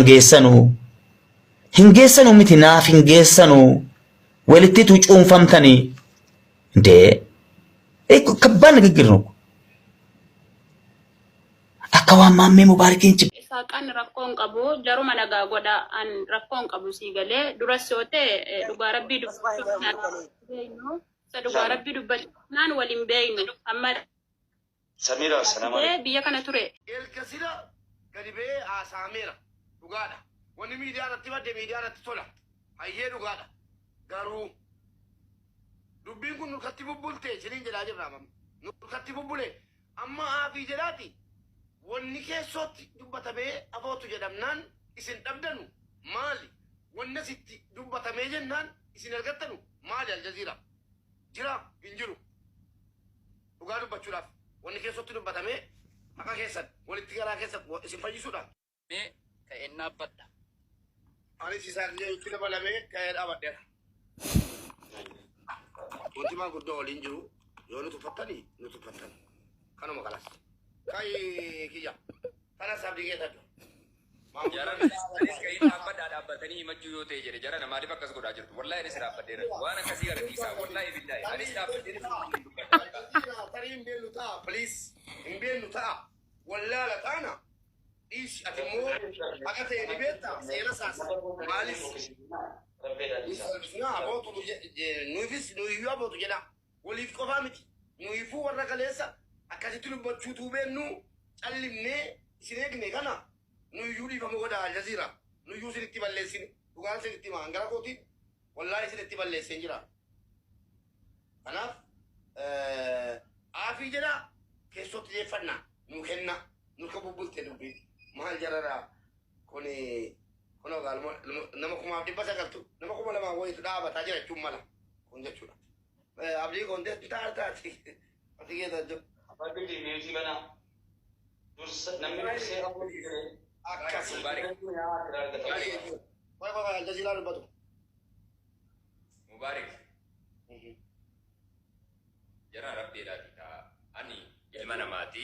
geessanu hin geessanu miti naaf hin geessanu walitti cuunfamtanii ndee kabbaan ንግግር ነው akka waan maammee mubaarakiin Saaqaan rakkoon qabu jaruma nagaa godha an rakkoon qabu sii galee duras yoo ta'e dhugaa rabbii dubbachuu waliin beeynu amma Samira sanamare biyya kana ture Elkasira gadi bee Asaamira dhugaadha. Wanni miidiyaa irratti madde miidiyaa irratti tola. Hayyee dhugaadha. Garuu dubbiin kun nurkatti bubbulte isiniin jedhaa jirra amma. Nurkatti bubbule amma aafii jedhaati. Wanni keessootti dubbatamee afootu jedhamnaan isin dhabdanu maali? Wanni asitti dubbatamee jennaan isin argattanu maali Aljaziira? Jira hin jiru. Dhugaa dubbachuudhaaf. Wanni keessatti dubbatamee haqa keessan walitti garaa keessan isin fayyisuudhaan. Mee ka'ee dhaabbadha. Anis isaallee itti dabalamee ka'ee dhaabadheera. Wanti maanguddoo waliin jiru yoo nu tuffattanii nu tuffattan. Kanuma kanas. Kai kiyya. Kanas abdii keessadhu. Jaran ka'ee dhaabbatanii himachuu yoo ta'e jedhe jara namaatiif akkas godhaa jirtu. Wallaahi anis dhaabbadheera. Waan akkasii agarsiisaa. Wallaahi billahi. Anis dhaabbateera. Tarii hin beellu ta'a. Please. Hin beellu ta'a. Wallaala taana. Dhiish ati immoo akka ta'e ni beektaa. Seera saasa. Maaliif? Nuufis nuyiyyuu abootu jedha. Waliif qofaa miti. Nuyiifuu warra kaleessa akkasitti dubbachuutuu beennu callimnee isin eegne kana nuyiyyuu dhiifamu godha Aljaziira. Nuyiyyuu isinitti balleessine. Dhugaan isinitti himaa hangara kootiin wallaahi isinitti balleesseen jira. Kanaaf aafii jedha keessootti deeffannaa nu kenna nurka bubbulte dubbii maal jarara kunoo gaaluma nama 900 nama 200 wayitu dhaabataa jira jechuun mala kun jechuudha. Abdii kontee taati ati keessa jiru. Abdii deemsi kana dursa namni dursee abdii jedhee akkasii baay'ee wayi Aljaziiraa dubbatu. Mubaarak. Jara rabbiidhaadha. Ani ilma namaati.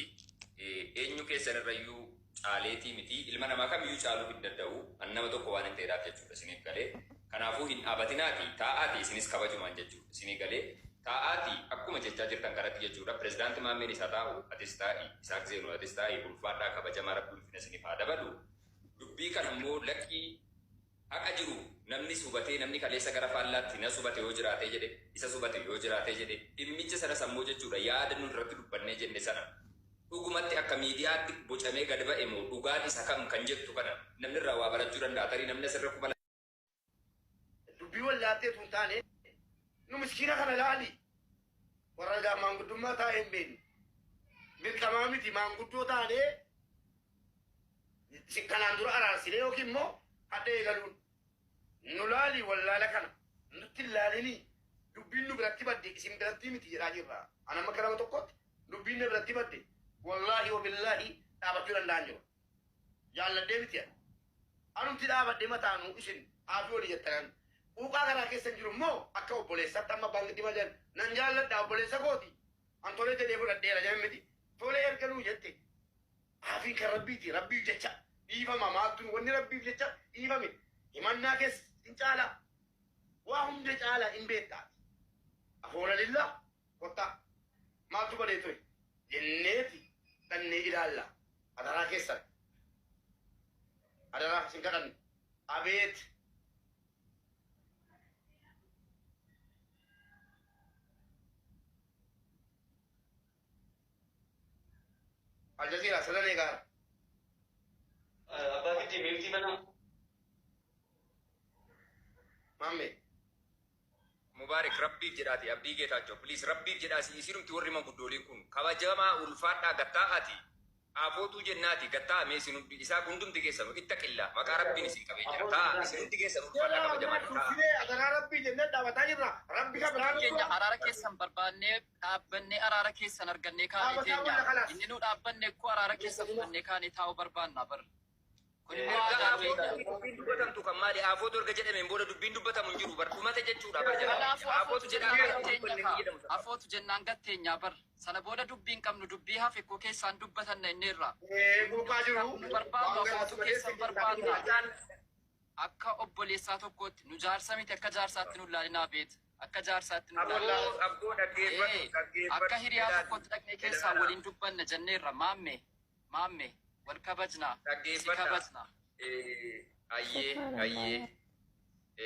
Eenyu keessan irrayyuu caaleetii miti. Ilma namaa kamiyyuu caaluu hin danda'u. An nama tokko waan hin ta'eedhaaf jechuudha isiniif galee. Kanaafuu hin dhaabatinaati. Taa'aati isinis kabajumaan jechuudha isinii galee. Taa'aati akkuma jechaa jirtan kanatti jechuudha. Pirezidaantii maammeen isaa taa'u atis taa'i. Isaak Zeenuu atis taa'i. Ulfaadhaa kabajamaa rabbi ulfina isiniif haa dabalu. Dubbii kana immoo lakkii haqa jiru namni subatee namni kaleessa gara faallaatti na subate yoo jiraatee jedhe isa subate yoo jiraatee jedhe dhimmicha sana sammuu jechuudha yaada nu irratti dubbannee jenne sana dhugumatti akka miidiyaatti bocamee gad ba'e moo dhugaan isa kam kan jettu kana namni irraa waa barachuu danda'a tarii namni asirra kubala. Dubbii wallaattee tun taane nu miskiina kana laali warra maanguddummaa taa'ee hin beekne dirqamaa miti maanguddoo taanee isin kanaan dura araarsinee yookiin immoo hadhee eegaluun nu laali wallaala kana nutti laalini dubbiin nu biratti badde isin biratti miti jedhaa jirra. Ana amma nama tokkotti dubbiin nu biratti badde wallaahi wabillaahi dhaabachuu danda'an jiru. Jaalladhee miti anumti dhaabadhee mataanu isin aafii olii jettan quuqaa karaa keessan jiru immoo akka obboleessatti amma baangitti malee nan jaalladha obboleessa kooti an tolee jedhee fudhadheera jedhan miti tolee ergaluu jette aafiin kan rabbiiti rabbiif jecha dhiifama maaltu wanni rabbiif jecha dhiifame himannaa keessa hin caala waa hunda caala hin beektaa afoora lilla kotta maaltu badee ture jenneeti dhannee ilaalla adaraa keessan adaraa sin kadhanne abeet Aljaziira sadanee gaara. Abbaatitti deemsi mana. Mamme. Mubaarak rabbiif jedhaati abdii geetaachoo please rabbiif jedhaasi isinumti warri manguddooliin kun kabajamaa ulfaadhaa gattaa'aati afootuu jennaati gattaa'amee isinumti isaa hundumti keessanu itta qillaa maqaa rabbiin isin qabee jira ta'a isinumti keessan ulfaadhaa kabajamaa ta'a. Adaraa rabbii jennee dhaabataa jirra. Rabbi kan biraa keenya araara keessan barbaannee dhaabbannee araara keessan argannee kaanee teenya inni nu dhaabbanne akkoo araara keessan fudhannee kaanee taa'uu barbaanna bar. Kun immoo dubbiin dubbatamtu kan maali afootu erga jedhameen booda dubbiin dubbatamu hin jiru bar dhumate jechuudha bar jedhama afootu jedhama afootu jennaan gatteenya bar sana booda dubbiin qabnu dubbii hafe koo keessaan dubbatan inneerra Buukaa jiru. barbaadu afootu keessan barbaadna akka obboleessaa tokkootti nu jaarsa miti akka jaarsaatti nu ilaalinaa beet akka jaarsaatti nu ilaalinaa abboo dhaggeeffatu akka hiriyaa tokkotti dhaqnee keessaa waliin dubbanna jenneerra maamme wal kabajnaa si kabajnaa ayyee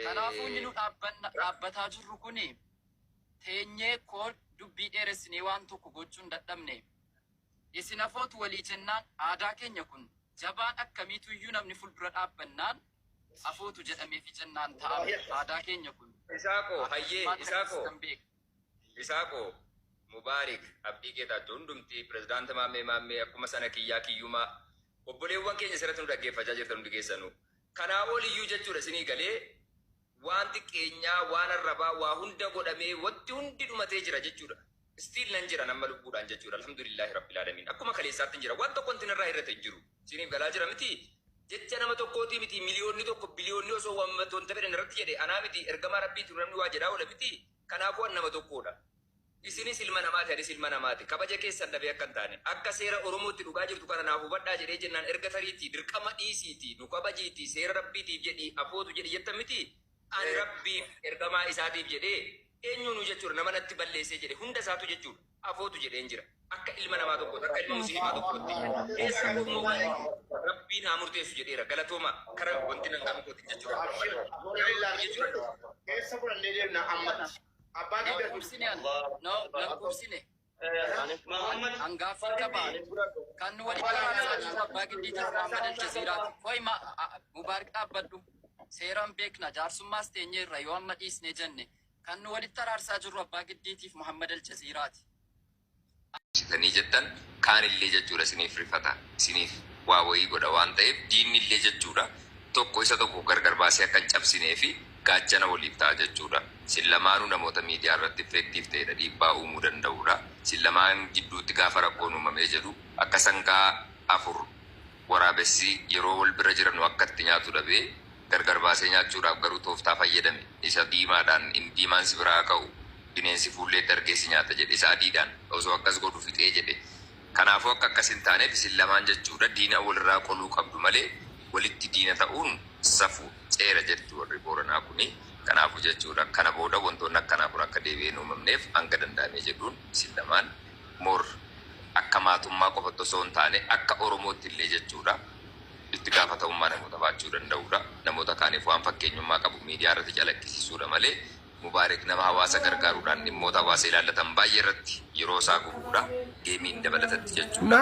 kanaafuu inni nu dhaabbataa jirru kuni teenyee koo dubbii dheeressinee waan tokko gochuun dadhabne isin afootu walii jennaan aadaa keenya kun jabaan akkamiitu iyyuu namni fuuldura dhaabbannaan afootu jedhamee fi jennaan ta'a aadaa keenya kun isaako hayyee isaako mubaarik abdii keetaatu hundumti pirezidaanti maammee akkuma sana kiyyaa kiyyumaa obboleewwan keenya sirratti nu dhaggeeffachaa jirtan hundi keessanuu kanaa oliyyuu jechuudha isinii galee waan xiqqeenyaa waan arrabaa waa hunda godhamee wanti hundi dhumatee jira jechuudha stiil nan jira nama lubbuudhaan jechuudha alhamdulillahi rabbil alamin akkuma kaleessaatti jira waan tokko wanti narraa irratti hin jiru isiniif galaa jira miti jecha nama tokkootii miti miliyoonni tokko biliyoonni osoo wanta fedhan irratti jedhe anaa miti ergamaa rabbiitu namni waa jedhaa oola miti kanaafuu nama tokkoodha isinis ilma namaati anis ilma namaati kabaja keessan dhabee akka hin taane akka seera oromootti dhugaa jirtu kana naaf hubadhaa jedhee jennaan erga tariitii dirqama dhiisiitii nu kabajiitii seera rabbiitiif jedhii afootu jedhi jettan miti ani rabbiif ergamaa isaatiif jedhee eenyuunu jechuudha nama natti balleessee jedhe hunda isaatu jechuudha afootu jedheen jira akka ilma namaa tokkooti akka ilma musliimaa tokkotti keessa immoo rabbiin haa murteessu jedheera galatooma kara wanti nan qabu kooti jechuudha Keessa fudhannee deemna ammatti. Abbaan lakkoofsine hangaafii qabaa kan nu walitti araarsaa jiru abbaa giddiitiif Muhammad Aljaziiraati hoy mubaarik dhaabbadhu seeraan beekna jaarsummaas teenyeerra yoo amma dhiisne jenne kan nu walitti araarsaa jiru abbaa giddiitiif Muhammad Aljaziiraati. Sitanii jettan kaanillee jechuudha isiniif rifata isiniif waa wayii godha waan ta'eef diinillee jechuudha tokko isa tokko gargar baasee akka hin cabsinee fi gaachana waliif ta'a jechuudha. Sin lamaanuu namoota miidiyaa irratti effektiif ta'edha dhiibbaa uumuu danda'udha. Sin lamaan gidduutti gaafa rakkoon uumamee jedhu akka sangaa afur waraabessi yeroo wal bira jiran akka itti nyaatu dhabee gargar baasee nyaachuudhaaf garuu tooftaa fayyadame. Isa diimaadhaan diimaan si biraa ka'u bineensi fuullee dargeessi nyaata jedhe isa adiidhaan osoo akkas godhu fixee jedhe. Kanaafuu akka akkas hin taaneef isin lamaan jechuudha diina walirraa qoluu qabdu malee walitti diina ta'uun safu seera jettu warri Booranaa kuni. Kanaafuu jechuudha kana booda wantoonni akkanaa kun akka deebi'een uumamneef hanga danda'amee jedhuun isin lamaan moor akka maatummaa qofatti osoo hin taane akka Oromootti illee jechuudha itti gaafatamummaa namoota baachuu danda'udha. Namoota kaaniif waan fakkeenyummaa qabu miidiyaa irratti calaqqisiisuudha malee Mubaarik nama hawaasa gargaaruudhaan dhimmoota hawaasa ilaallatan baay'ee irratti yeroo isaa gubuudha geemiin dabalatatti jechuudha.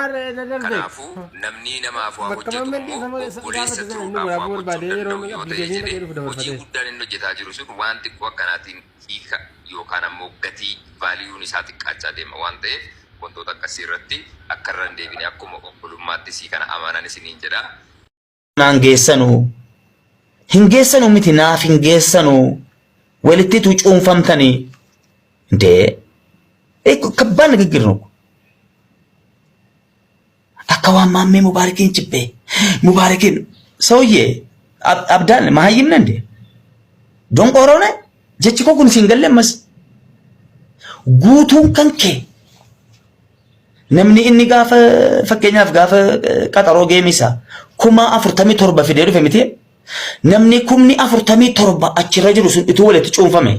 Kanaafuu namni namaaf waa hojjetu immoo obboleessa turuudhaaf waa gochuu danda'u yoo ta'e jedhee hojii guddaan inni hojjetaa jiru sun waan xiqqoo akkanaatiin hiika yookaan ammoo gatii vaaliyuun isaa xiqqaachaa deema waan ta'eef wantoota akkasii irratti akka irra hin deebine akkuma obbolummaatti sii kana amanan isiniin jedha. Naan hin geessanu miti naaf hin geessanu walitti cuunfamtanii ከባድ ንግግር ነው። አካዋን ማሜ ሙባረክን ጭቤ ሙባረክን ሰውዬ አብዳል መሀይም ነህ እንዴ? ዶንቆሮ ነህ? ጀችኮ ኩን ሲንገለመስ ጉቱን ከንኬ namni inni gaafa fakkeenyaaf gaafa qaxaroo geemisa 47 fidee dhufe miti namni 47 achirra jiru sun ituu walitti cuunfame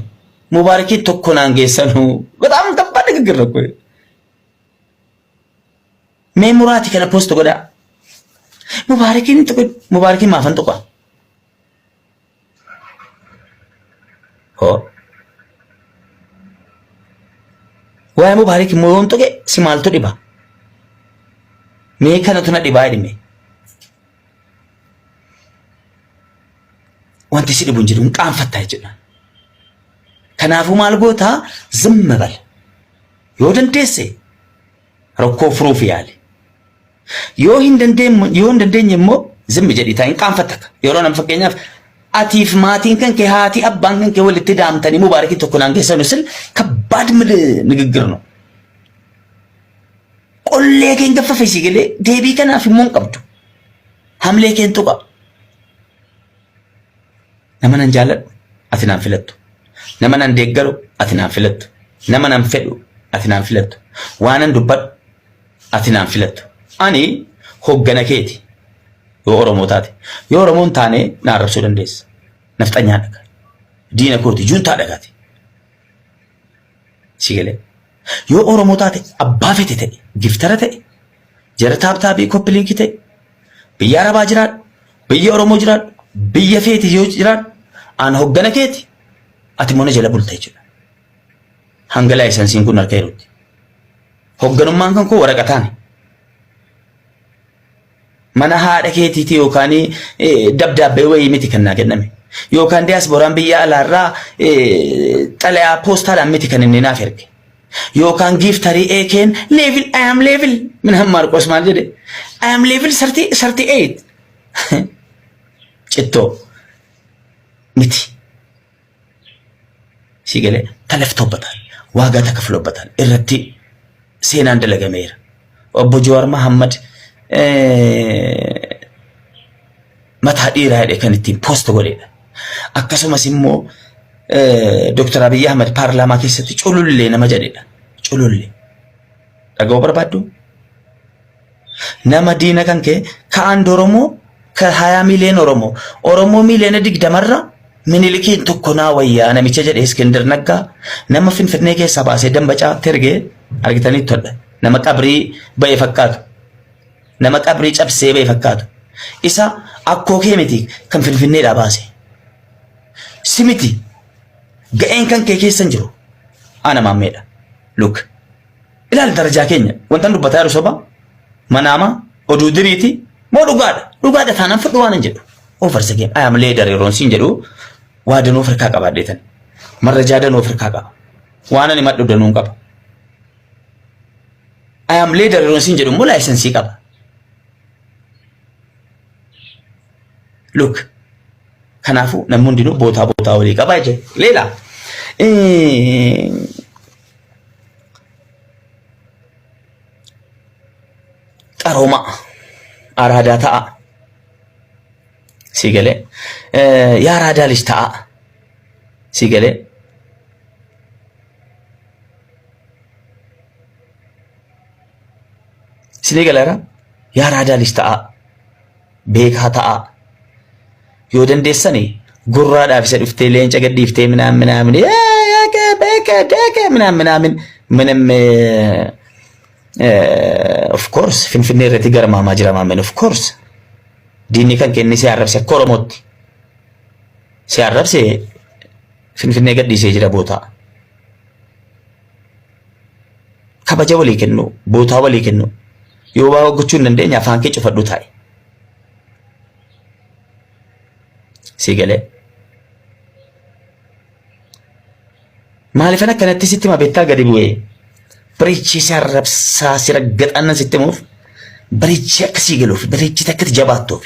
Mubaarakii tokko naan geessanu በጣም ከባድ ንግግር ነው እኮ ሜሞራቲ ከነ ፖስት ጎዳ ሙባረኪን ማፈን ጥቋ ወይ ሙባረኪ ሞን ጥቄ ሲማልቱ ዲባ meekanatu ዲባ አይደሜ wanti si dhibu jiru qaanfatta jechuudha kanaafuu maal goota ዝም በል yoo dandeesse rakkoo furuuf yaali yoo hin dandeenye immoo ዝም jedhi taa hin qaanfatta yeroo nam fakkeenyaaf atiif maatiin kan kee haati abbaan kan kee walitti daamtanii Mubaarakii tokko naan geessanu sil ከባድ ንግግር ነው qollee keen gaffafeesi galee deebii kanaaf immoo qabdu hamlee keen tuqa nama nan jaaladhu ati naan filattu. Nama nan deeggaru ati naan filattu. Nama nan fedhu ati naan filattu. Waanan dubbadhu ati naan filattu. Ani hoggana keeti yoo Oromoo taate. Yoo Oromoon taane na arrabsuu dandeessa. Nafxanyaa dhagaa. Diina kooti juntaa dhagaati. Sigalee. Yoo Oromoo taate abbaa fete ta'e, giftara ta'e, jara taabtaabii koppiliikii ta'e, biyya Arabaa jiraadhu, biyya Oromoo jiraadhu, biyya feeti yoo jiraadhu, aan hoggana keeti ati mana jala bulta jechuudha. Hanga laayisansiin kun harka jirutti. Hogganummaan kan koo waraqataani. Mana haadha keetiiti yookaan dabdaabbee wayii miti kan naa kenname. Yookaan diyaaspooraan biyya alaarraa xalayaa poostaadhaan miti kan inni naaf erge. Yookaan giiftarii eekeen level I am level min Maarqos maal jedhe I am level 38 cittoo miti sigalee taleftoobbataan waagaa takafloobbatan irratti seenaan dalagameera. Obbo Jawaar Mahammad mataa dhiiraa jedhe kan ittiin poost godheedha. Akkasumas immoo Dr. Abiy Ahmed paarlaamaa keessatti culullee nama jedheedha. Culullee. Dhaga'uu barbaaddu? Nama diina kan kee ka'aan Oromoo ka 20 miiliyoona Oromoo miiliyoona 20 minilikiin tokko naa wayyaa namicha jedhe Iskender Naggaa nama Finfinnee keessaa baasee Dambacaa tergee argitanii tolha. Nama qabrii ba'e fakkaatu. Nama qabrii cabsee ba'e fakkaatu. Isa akkoo kee miti kan Finfinneedhaa baase. Simiti ga'een kan kee keessan jiru ana maammeedha. Look ilaal darajaa keenya wantan dubbataa jiru soba manaama oduu diriiti moo dhugaadha taanaan fudhu waan hin jedhu over the game I am leader yeroon siin jedhu waa danuu Afrikaa qabaadheetan marrajaa danuu Afrikaa qaba waan ani madhu danuu qaba I am leader yeroon siin jedhu moo laayisensii qaba. Look kanaafuu namni hundinuu bootaa walii qabaa jechuudha. Leela qarooma araadaa ta'a. Sigalee yaa araadaa lish ta'a. Sigalee Sinigaleera yaa araadaa lish ta'a. Beekaa ta'a. Yoo dandeessani gurraadhaaf isa dhuftee leenca gadhiiftee minaamin minaamin of course Finfinnee irratti garmaamaa jira maamen of course diinni kan kenni si arrabse akka Oromootti si arrabse Finfinnee gadhiisee jira bootaa kabaja walii kennu bootaa walii kennu yoo waa gochuu hin dandeenye afaan kee cufadhu taa'e. Sigalee maaliifan akkanatti sitti mabettaa gadi bu'ee barichi si arrabsaa si raggaxannan sitti muuf barichi akkasii galuuf barichi takkatti jabaattuuf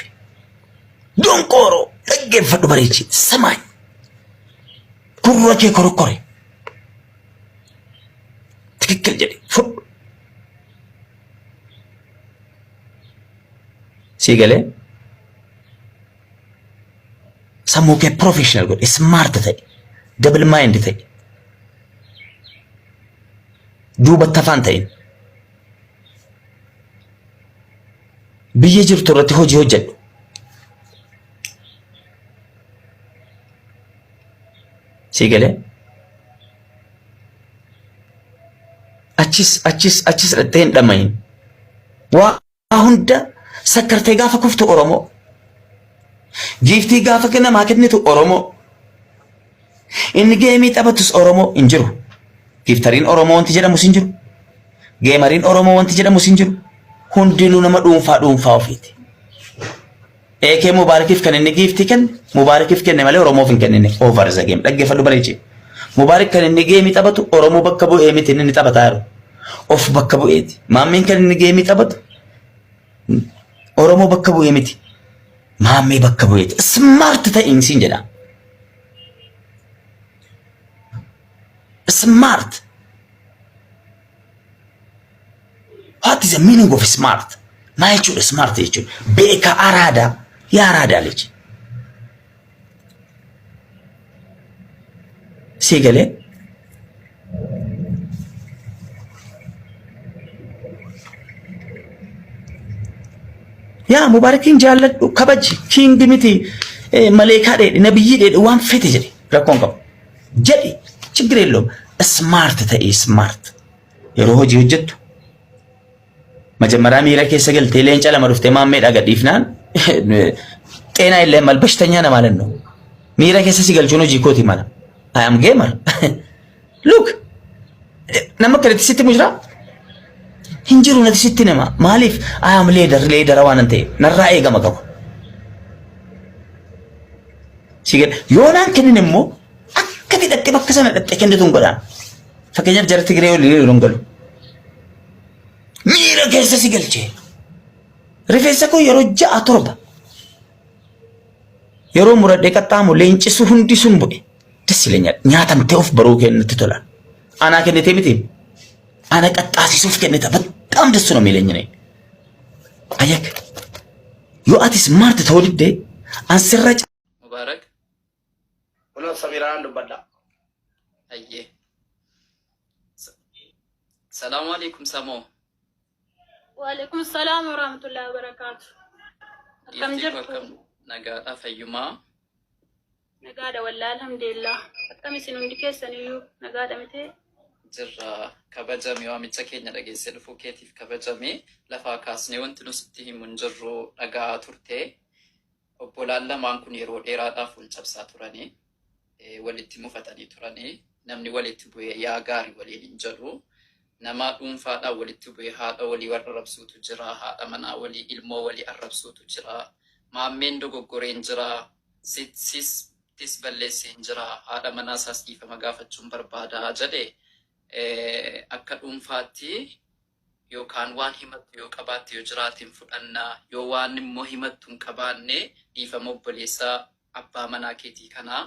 donqooroo dhaggeeffadhu barichi samaay gurra kee korokkore tikikkil jedhe fudhu sigalee sammuu kee professional godhe smart ta'e double mind ta'e duubatti afaan ta'in biyya jirtu irratti hojii hojjedhu sigalee achis dhattee hin dhamayin waa hunda sakkartee gaafa kuftu Oromoo giiftii gaafa kennamaa kennitu Oromoo inni geemii taphatus Oromoo hin jiru. Giftariin Oromoo wanti jedhamus hin jiru. Geemariin Oromoo wanti jedhamus hin jiru. Hundinuu nama dhuunfaa ofiiti. Eekee Mubaarakiif kan inni giiftii kenne Mubaarakiif kenne malee Oromoof hin kennine over the game dhaggeeffadhu bareechee. Mubaarak kan inni geemii taphatu Oromoo bakka bu'ee miti inni taphataa jiru. Of bakka bu'eeti. Maammeen kan inni geemii taphatu Oromoo bakka bu'ee miti. Maammee bakka bu'eeti. Smart ta'in siin jedha. Smart. What is the meaning of smart? Maal jechuudha smart jechuudha. Beeka araada yaa araada lechi. سيقلي يا مباركين جالت كبج كينج متي ملائكة نبي وان فتجري ركونكم جدي تجري لهم سمارت تأي سمارت يروح جوجت مجمرة ميرا كيسة قلت لين جالا مرفت ما مير أقد إفنان تينا إلا مال بشتنيا نمالنو ميرا كيسة سيقل جونو جيكوتي مالا I am gamer look نما كرت ستة مجرى هنجرو نتي ستة نما ماليف I am leader وانا انتي نرأي قام قبو سيقل يونان كنن نمو أكدي دتي بكسنا دتي كنن تنقلان فكجر جرت تقريو لي رنقلو ميرا كيسة سيقل جي رفيسكو يرجع أطربا يرو مرد كتامو لينچي سهندي سنبوئي تسيلنيا نياتم تيوف بروكي نتتولا أنا كنت تيمتين أنا كتاسي سوف كنت بطام دسونا ميلينيني أيك يو أتي سمارت تولد دي أنسرج مبارك ولو سميران دبدا أيه السلام عليكم سامو وعليكم السلام ورحمة الله وبركاته كم يفتيك جرتوا وكم نقا أفيما نقادة والله الحمد لله كم سنون دكيسن يو نقادة متى جرا كبجامي وامتشا كينيا دقيسي لفو كيتيف كبجامي لفا كاسني وانتنو ستيه منجرو نقا ترتي وبولالا مانكون يرو إيرادا فول جبسا تراني ولتي مفتاني تراني نمني ولتي بوي يا غاري ولي نجرو نما أنفادا ولتي بوي هادا ولي ورربسو تجرا هادا منا ولي إلمو ولي أربسو تجرا ما مندو غورين جرا sis tis balleessin jira haadha manaasaas dhiifama gaafachuun barbaada jedhe akka dhuunfaatti yookaan waan himattu yoo qabaatte yoo jiraatiin fudhannaa yoo waan immoo himattu hin qabaanne dhiifama obboleessaa abbaa manaa keetii kanaa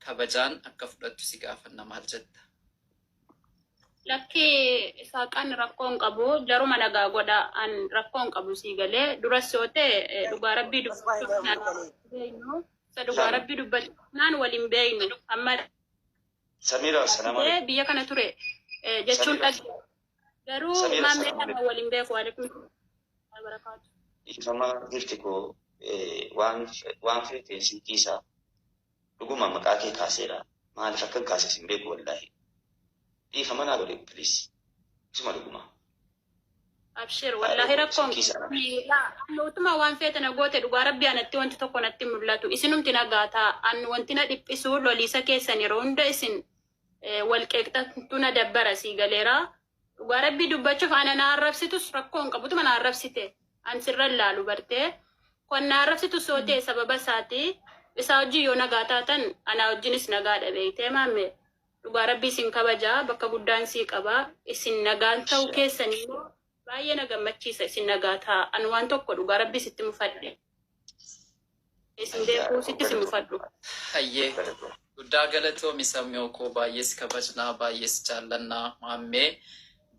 kabajaan akka fudhattu si gaafanna maal jetta? Lakki saaqaan rakkoon qabu jaruma nagaa godha an rakkoon qabu sii galee duras yoo ta'e dhugaa rabbii dubbachuu Saduqa Rabbi dubbachaan waliin beeynu amma Samira salaam alaykum biyya kana ture jechuun dhagge garuu maamlee kana waliin beeku walikum barakaatu. Ifama gifti ko waan feete sinkiisa dhuguma maqaa kee kaaseera maaliif akka kaase sin beeku wallahi ifama naa godhe please isuma dhuguma Abshir wallahi rakkoon utuma waan feete na goote dhugaa rabbii anatti wanti tokko natti mul'atu isinumti nagaataa an wanti na dhiphisuu loliisa keessan yeroo hunda isin walqeexxattu na dabbara sii galeera dhugaa rabbii dubbachuuf ana na arrabsitus rakkoon qabutuma na arrabsite an sirra laalu bartee kon na arrabsitu sootee sababa isaati isaa hojii yoo nagaataa tan ana wajjinis nagaadha beeytee maamme dhugaa rabbii isin kabajaa bakka guddaan sii qabaa isin nagaan ta'uu keessanii baay'ee na gammachiisa isin nagaataa an waan tokko dhugaa rabbii sitti mufadhe isin beekuu sitti si mufadhu. Hayyee guddaa galatoomi sammuu koo baay'ees kabajnaa baay'ees jaallannaa maammee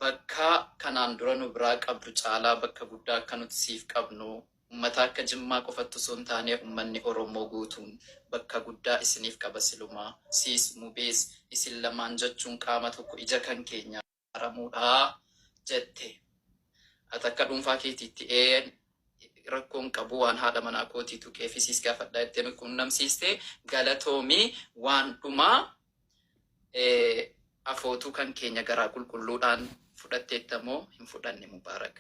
bakka kanaan dura nu biraa qabdu caalaa bakka guddaa akka nuti siif qabnu ummata akka Jimmaa qofatti osoo hin taane ummanni Oromoo guutuun bakka guddaa isiniif qaba silumaa siis mubees isin lamaan jechuun qaama tokko ija kan keenya aramuudha jette. Atakka dhuunfaa keetiitti rakkoon qabu waan haadha manaa kootiitu keefisiis gaafadhaa ittiin quunnamsiiste galatoomii waan dhumaa afootuu kan keenya garaa qulqulluudhaan fudhatteettamoo hin fudhanne Mubaarak.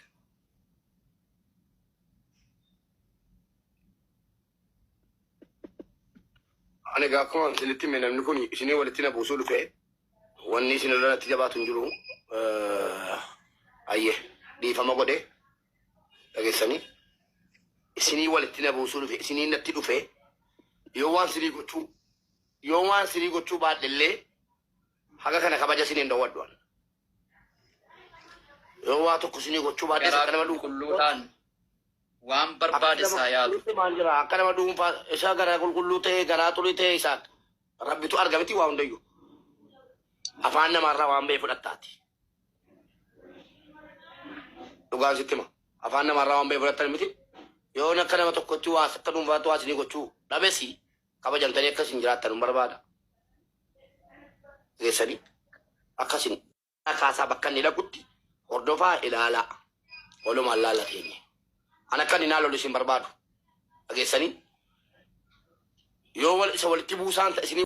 Ani akkuma isinitti hime namni kun isinii walitti na buusuu dhufe wanni isin irratti jabaatu hin jiru ayyee dhiifama godhe dhageessanii isinii walitti na buusuu dhufe isinii natti dhufe yoo waan sinii gochuu baadhellee haga kana kabaja isiniin dawwadduan yoo waa tokko sinii gochuu baadhe garaa qulqulluudhaan waan barbaade isaa yaadu akka nama dhuunfaa isaa garaa qulqulluu ta'e garaa xurii ta'e isaan rabbitu argamiti waa hundayyuu afaan namaarraa waan ba'e fudhattaati. Dhugaan sitti hima afaan namaarraa waan ba'e fudhattan miti yoo akka nama tokkotti waa akka dhuunfaatti waa sinii gochuu dhabesi kabajamtanii akkas hin jiraattan hin barbaada. geessanii akkasin kaasaa bakka inni dhaqutti hordofaa ilaalaa walumaan laala teenye. Ana akka inni naallolu isin barbaadu. Geessanii yoo isa walitti buusaan isin